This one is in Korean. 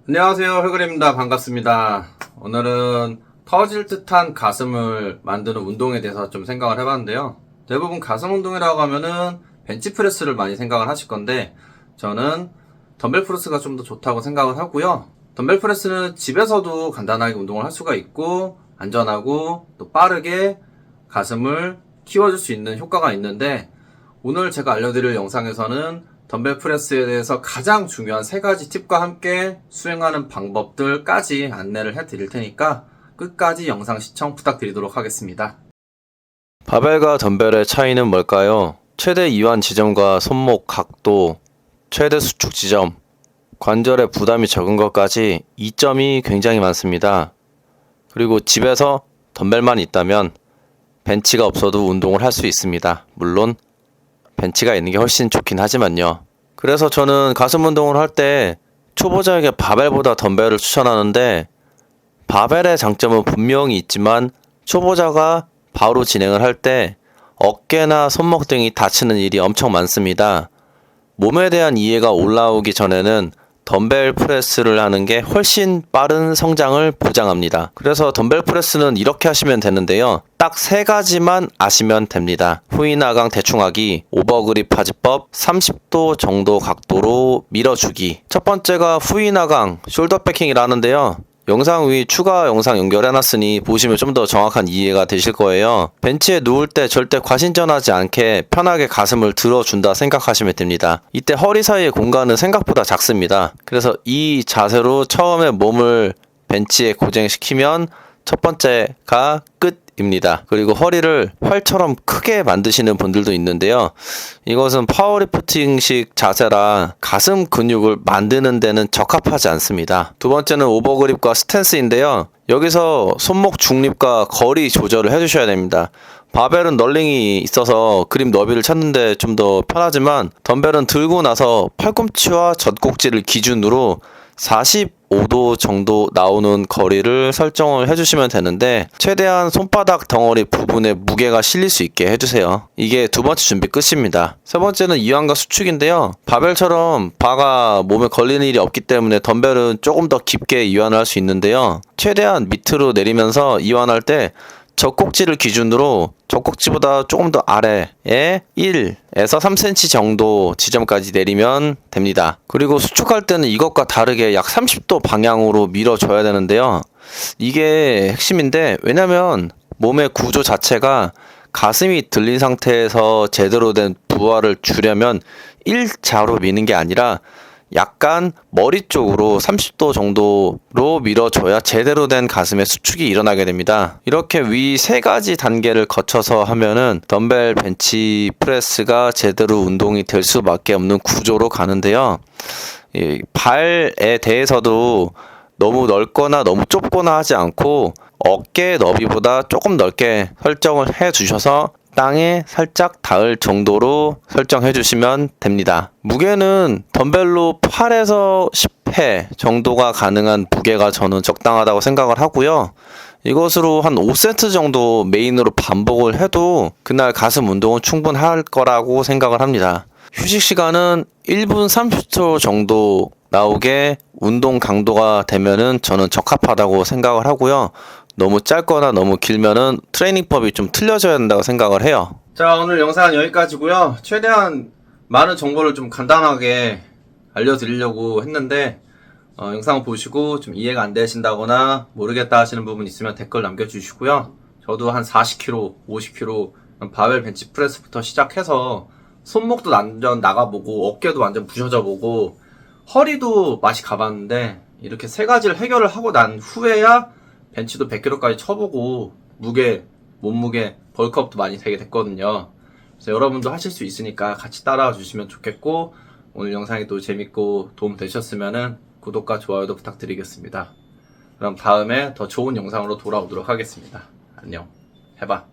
안녕하세요, 회글입니다. 반갑습니다. 오늘은 터질 듯한 가슴을 만드는 운동에 대해서 좀 생각을 해봤는데요. 대부분 가슴 운동이라고 하면은 벤치프레스를 많이 생각을 하실 건데, 저는 덤벨 프레스가 좀 더 좋다고 생각을 하고요. 덤벨 프레스는 집에서도 간단하게 운동을 할 수가 있고, 안전하고 또 빠르게 가슴을 키워줄 수 있는 효과가 있는데, 오늘 제가 알려드릴 영상에서는 덤벨 프레스에 대해서 가장 중요한 3가지 팁과 함께 수행하는 방법들까지 안내를 해드릴 테니까 끝까지 영상 시청 부탁드리도록 하겠습니다. 바벨과 덤벨의 차이는 뭘까요? 최대 이완 지점과 손목 각도, 최대 수축 지점, 관절에 부담이 적은 것까지 이점이 굉장히 많습니다. 그리고 집에서 덤벨만 있다면 벤치가 없어도 운동을 할 수 있습니다. 물론 벤치가 있는 게 훨씬 좋긴 하지만요. 그래서 저는 가슴 운동을 할 때 초보자에게 바벨보다 덤벨을 추천하는데, 바벨의 장점은 분명히 있지만 초보자가 바로 진행을 할 때 어깨나 손목 등이 다치는 일이 엄청 많습니다. 몸에 대한 이해가 올라오기 전에는 덤벨 프레스를 하는 게 훨씬 빠른 성장을 보장합니다. 그래서 덤벨 프레스는 이렇게 하시면 되는데요. 딱 3가지만 아시면 됩니다. 후인하강 대충하기, 오버그립 하지법, 30도 정도 각도로 밀어주기. 첫 번째가 후인하강, 숄더 패킹이라는데요. 영상 위 추가 영상 연결해놨으니 보시면 좀 더 정확한 이해가 되실 거예요. 벤치에 누울 때 절대 과신전하지 않게 편하게 가슴을 들어준다 생각하시면 됩니다. 이때 허리 사이의 공간은 생각보다 작습니다. 그래서 이 자세로 처음에 몸을 벤치에 고정시키면 첫 번째가 끝입니다. 그리고 허리를 활처럼 크게 만드시는 분들도 있는데요. 이것은 파워리프팅식 자세라 가슴 근육을 만드는 데는 적합하지 않습니다. 두 번째는 오버그립과 스탠스인데요. 여기서 손목 중립과 거리 조절을 해주셔야 됩니다. 바벨은 널링이 있어서 그립 너비를 찾는데 좀 더 편하지만, 덤벨은 들고 나서 팔꿈치와 젖꼭지를 기준으로 45도 정도 나오는 거리를 설정을 해주시면 되는데, 최대한 손바닥 덩어리 부분에 무게가 실릴 수 있게 해주세요. 이게 두 번째 준비 끝입니다. 세 번째는 이완과 수축인데요. 바벨처럼 바가 몸에 걸리는 일이 없기 때문에 덤벨은 조금 더 깊게 이완을 할 수 있는데요. 최대한 밑으로 내리면서 이완할 때 젖꼭지를 기준으로 젖꼭지보다 조금 더 아래에 1에서 3cm 정도 지점까지 내리면 됩니다. 그리고 수축할 때는 이것과 다르게 약 30도 방향으로 밀어줘야 되는데요. 이게 핵심인데, 왜냐면 몸의 구조 자체가 가슴이 들린 상태에서 제대로 된 부하를 주려면 일자로 미는 게 아니라 약간 머리 쪽으로 30도 정도로 밀어줘야 제대로 된 가슴의 수축이 일어나게 됩니다. 이렇게 위 3가지 단계를 거쳐서 하면은 덤벨 벤치 프레스가 제대로 운동이 될 수밖에 없는 구조로 가는데요. 이 발에 대해서도 너무 넓거나 너무 좁거나 하지 않고 어깨 너비보다 조금 넓게 설정을 해 주셔서 땅에 살짝 닿을 정도로 설정해 주시면 됩니다. 무게는 덤벨로 8에서 10회 정도가 가능한 무게가 저는 적당하다고 생각을 하고요. 이것으로 한 5세트 정도 메인으로 반복을 해도 그날 가슴 운동은 충분할 거라고 생각을 합니다. 휴식 시간은 1분 30초 정도 나오게 운동 강도가 되면은 저는 적합하다고 생각을 하고요. 너무 짧거나 너무 길면은 트레이닝법이 좀 틀려져야 된다고 생각을 해요. 자, 오늘 영상은 여기까지고요. 최대한 많은 정보를 좀 간단하게 알려드리려고 했는데, 영상 보시고 좀 이해가 안 되신다거나 모르겠다 하시는 부분 있으면 댓글 남겨주시고요. 저도 한 40kg, 50kg 바벨 벤치 프레스부터 시작해서 손목도 완전 나가보고 어깨도 완전 부셔져보고 허리도 맛이 가봤는데, 이렇게 3가지를 해결을 하고 난 후에야 벤치도 100kg까지 쳐보고 몸무게 벌크업도 많이 되게 됐거든요. 그래서 여러분도 하실 수 있으니까 같이 따라와 주시면 좋겠고, 오늘 영상이 또 재밌고 도움 되셨으면은 구독과 좋아요도 부탁드리겠습니다. 그럼 다음에 더 좋은 영상으로 돌아오도록 하겠습니다. 안녕. 해봐.